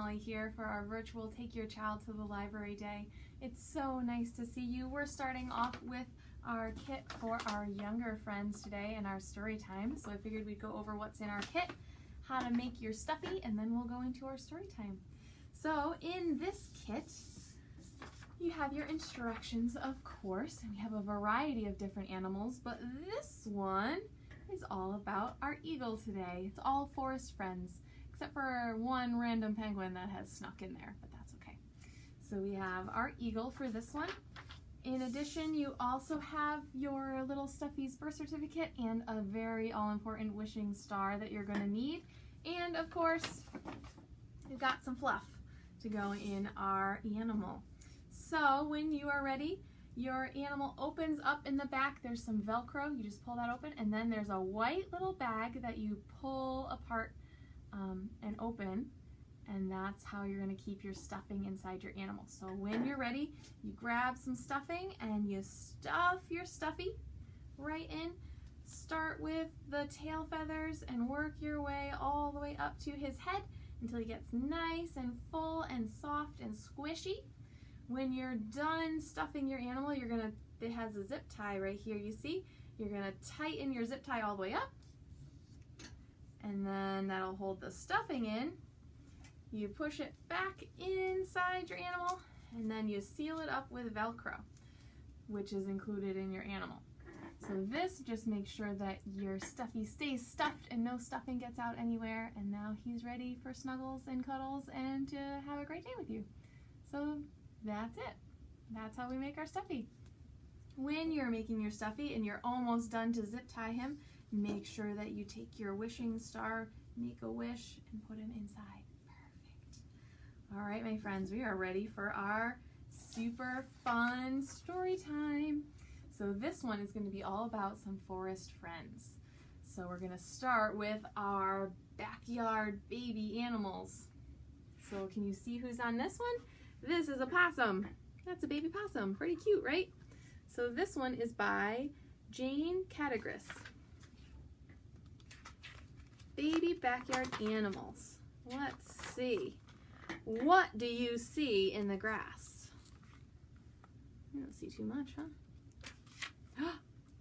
Molly here for our virtual Take Your Child to the Library Day. It's so nice to see you. We're starting off with our kit for our younger friends today and our story time. So I figured we'd go over what's in our kit, how to make your stuffy, and then we'll go into our story time. So in this kit, you have your instructions, of course, and we have a variety of different animals, but this one is all about our eagle today. It's all forest friends, except for one random penguin that has snuck in there, but that's okay. So we have our eagle for this one. In addition, you also have your little stuffy's birth certificate and a very all-important wishing star that you're going to need. And of course, we've got some fluff to go in our animal. So when you are ready, your animal opens up in the back. There's some Velcro. You just pull that open, and then there's a white little bag that you pull apart and open, and that's how you're going to keep your stuffing inside your animal. So when you're ready, you grab some stuffing and you stuff your stuffy right in. Start with the tail feathers and work your way all the way up to his head until he gets nice and full and soft and squishy. When you're done stuffing your animal, it has a zip tie right here, you see? You're gonna tighten your zip tie all the way up, and then that'll hold the stuffing in. You push it back inside your animal, and then you seal it up with Velcro, which is included in your animal. So this just makes sure that your stuffy stays stuffed and no stuffing gets out anywhere, and now he's ready for snuggles and cuddles and to have a great day with you. So that's it. That's how we make our stuffy. When you're making your stuffy and you're almost done to zip tie him, make sure that you take your wishing star, make a wish, and put him inside. Perfect. All right, my friends, we are ready for our super fun story time. So this one is going to be all about some forest friends. So we're going to start with our backyard baby animals. So can you see who's on this one? This is a possum. That's a baby possum. Pretty cute, right? So this one is by Jane Katirgis. Baby backyard animals. Let's see. What do you see in the grass? You don't see too much, huh?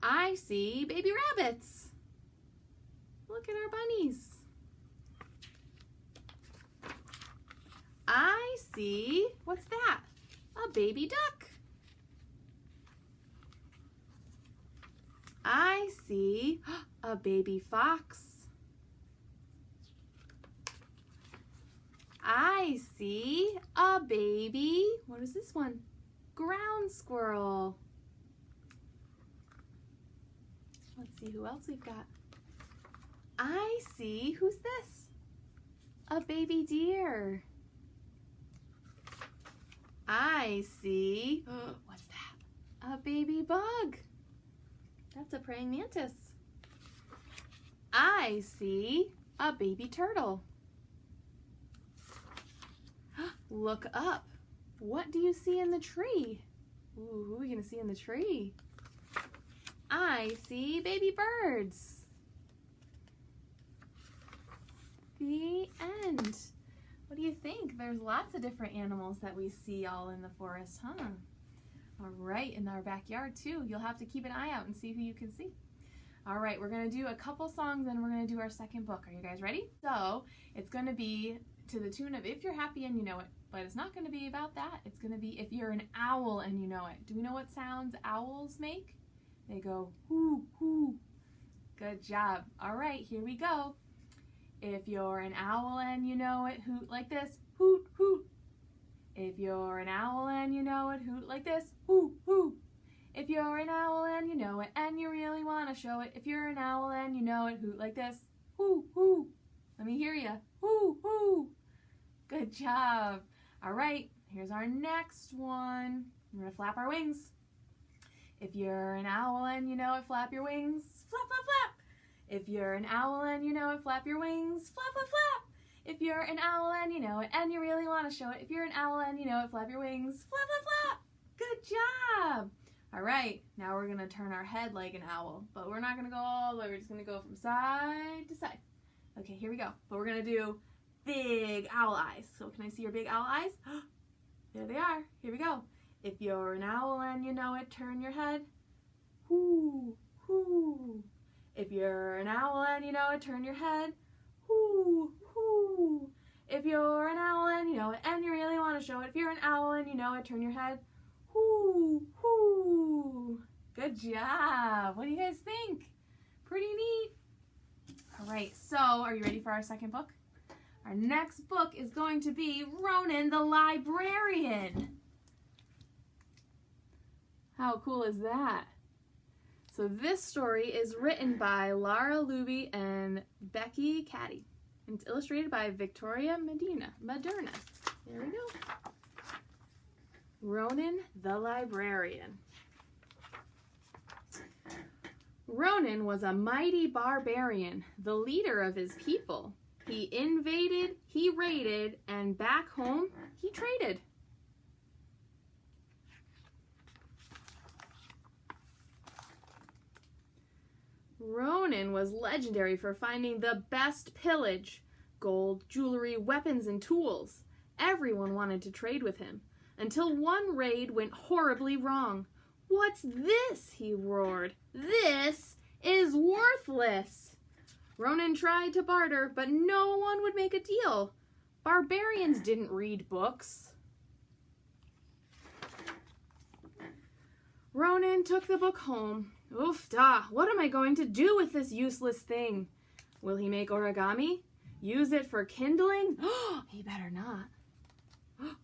I see baby rabbits. Look at our bunnies. I see, what's that? A baby duck. I see a baby fox. I see a baby, what is this one? Ground squirrel. Let's see who else we've got. I see, who's this? A baby deer. I see, what's that? A baby bug. That's a praying mantis. I see a baby turtle. Look up. What do you see in the tree? Ooh, who are we gonna see in the tree? I see baby birds. The end. What do you think? There's lots of different animals that we see all in the forest, huh? All right, in our backyard too. You'll have to keep an eye out and see who you can see. All right, we're gonna do a couple songs and we're gonna do our second book. Are you guys ready? So it's gonna be to the tune of If You're Happy and You Know It, but it's not gonna be about that. It's gonna be If You're an Owl and You Know It. Do we know what sounds owls make? They go hoo, hoo. Good job. All right, here we go. If you're an owl and you know it, hoot like this, hoot, hoot. If you're an owl and you know it, hoot like this, hoo, hoo. If you're an owl and you know it, and you really want to show it, if you're an owl and you know it, hoot like this, hoo, hoo. Let me hear you, hoo, hoo. Good job. All right, here's our next one. We're going to flap our wings. If you're an owl and you know it, flap your wings, flap, flap, flap. If you're an owl and you know it, flap your wings, flap, flap, flap. If you're an owl and you know it, and you really want to show it, if you're an owl and you know it, flap your wings, flap, flap, flap. Good job. All right, now we're going to turn our head like an owl, but we're not going to go all the way. We're just going to go from side to side. Okay, here we go. But we're going to do big owl eyes. So can I see your big owl eyes? There they are. Here we go. If you're an owl and you know it, turn your head. Hoo, hoo. If you're an owl and you know it, turn your head. Hoo, hoo. If you're an owl and you know it, and you really want to show it, if you're an owl and you know it, turn your head. Hoo, hoo. Good job. What do you guys think? Pretty neat. All right, so are you ready for our second book? Our next book is going to be Ronan the Librarian. How cool is that? So this story is written by Luebbe and Becky, Cattie. And it's illustrated by Victoria Maderna. There we go. Ronan the Librarian. Ronan was a mighty barbarian, the leader of his people. He invaded, he raided, and back home, he traded. Ronan was legendary for finding the best pillage, gold, jewelry, weapons, and tools. Everyone wanted to trade with him, until one raid went horribly wrong. "What's this?" he roared. "This is worthless." Ronan tried to barter, but no one would make a deal. Barbarians didn't read books. Ronan took the book home. Oof da, what am I going to do with this useless thing? Will he make origami? Use it for kindling? He better not.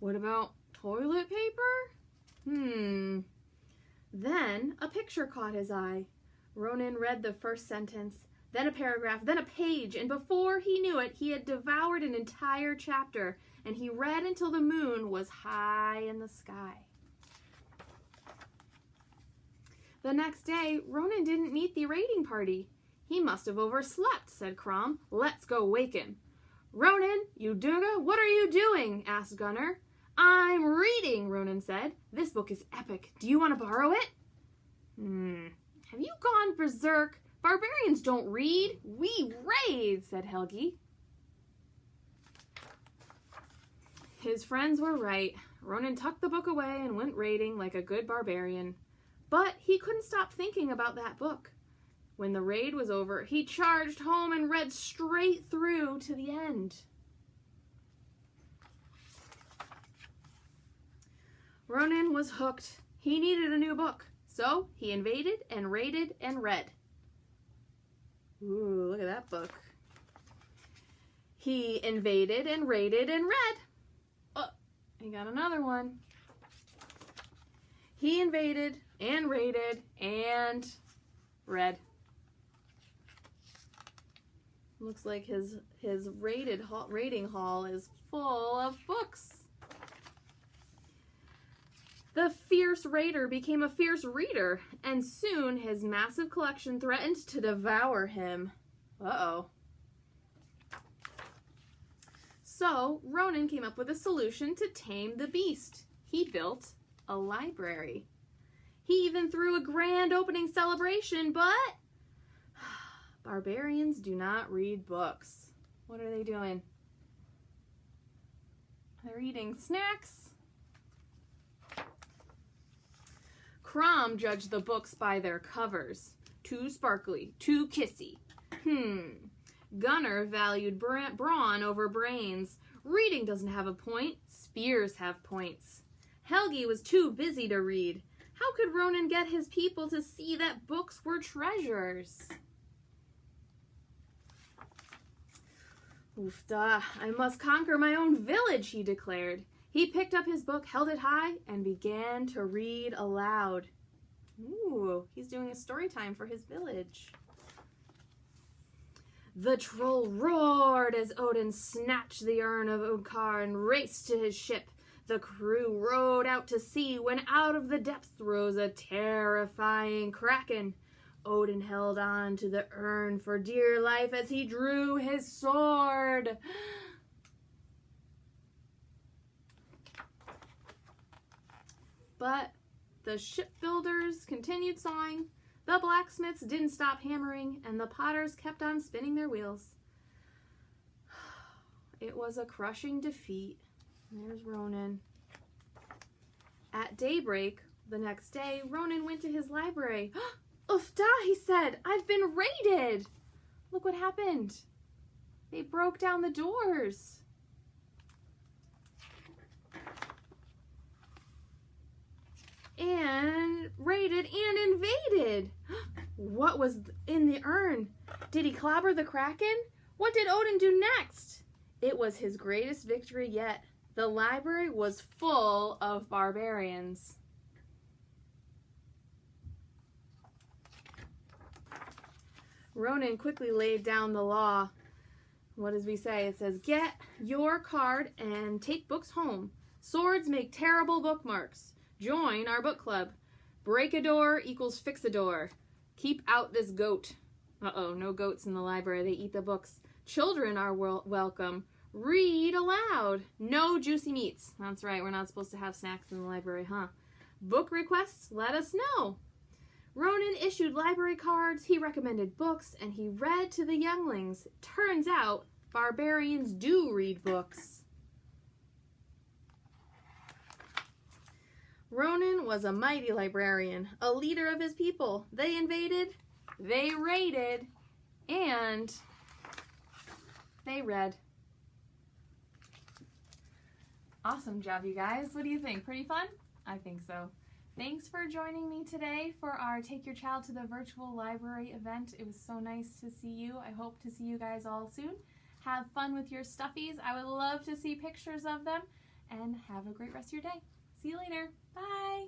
What about toilet paper? Then a picture caught his eye. Ronan read the first sentence, then a paragraph, then a page, and before he knew it, he had devoured an entire chapter, and he read until the moon was high in the sky. The next day, Ronan didn't meet the raiding party. "He must have overslept," said Crom. "Let's go wake him." "Ronan, you doga, what are you doing?" asked Gunner. "I'm reading," Ronan said. "This book is epic. Do you want to borrow it?" Have you gone berserk? Barbarians don't read. We raid," said Helgi. His friends were right. Ronan tucked the book away and went raiding like a good barbarian. But he couldn't stop thinking about that book. When the raid was over, he charged home and read straight through to the end. Ronan was hooked. He needed a new book, so he invaded and raided and read. Ooh, look at that book. He invaded and raided and read. Oh, he got another one. He invaded and raided and read. Looks like his raiding hall is full of books. The fierce raider became a fierce reader, and soon his massive collection threatened to devour him. Uh-oh. So Ronan came up with a solution to tame the beast. He built a library. He even threw a grand opening celebration, but barbarians do not read books. What are they doing? They're eating snacks. Crom judged the books by their covers. Too sparkly, too kissy. Gunner valued brawn over brains. Reading doesn't have a point. Spears have points. Helgi was too busy to read. How could Ronan get his people to see that books were treasures? Oofda, I must conquer my own village, he declared. He picked up his book, held it high, and began to read aloud. Ooh, he's doing a story time for his village. The troll roared as Odin snatched the urn of Odkar and raced to his ship. The crew rowed out to sea when out of the depths rose a terrifying kraken. Odin held on to the urn for dear life as he drew his sword. But the shipbuilders continued sawing, the blacksmiths didn't stop hammering, and the potters kept on spinning their wheels. it was a crushing defeat. There's Ronan. At daybreak the next day, Ronan went to his library. Ufta, he said, I've been raided. Look what happened. They broke down the doors. And raided and invaded. What was in the urn? Did he clobber the Kraken? What did Odin do next? It was his greatest victory yet. The library was full of barbarians. Ronan quickly laid down the law. What does we say? It says, get your card and take books home. Swords make terrible bookmarks. Join our book club. Break a door equals fix a door. Keep out this goat. Uh-oh, no goats in the library. They eat the books. Children are welcome. Read aloud. No juicy meats. That's right, we're not supposed to have snacks in the library, huh? Book requests? Let us know. Ronan issued library cards, he recommended books, and he read to the younglings. Turns out, barbarians do read books. Ronan was a mighty librarian, a leader of his people. They invaded, they raided, and they read. Awesome job, you guys. What do you think? Pretty fun? I think so. Thanks for joining me today for our Take Your Child to the Virtual Library event. It was so nice to see you. I hope to see you guys all soon. Have fun with your stuffies. I would love to see pictures of them. And have a great rest of your day. See you later. Bye.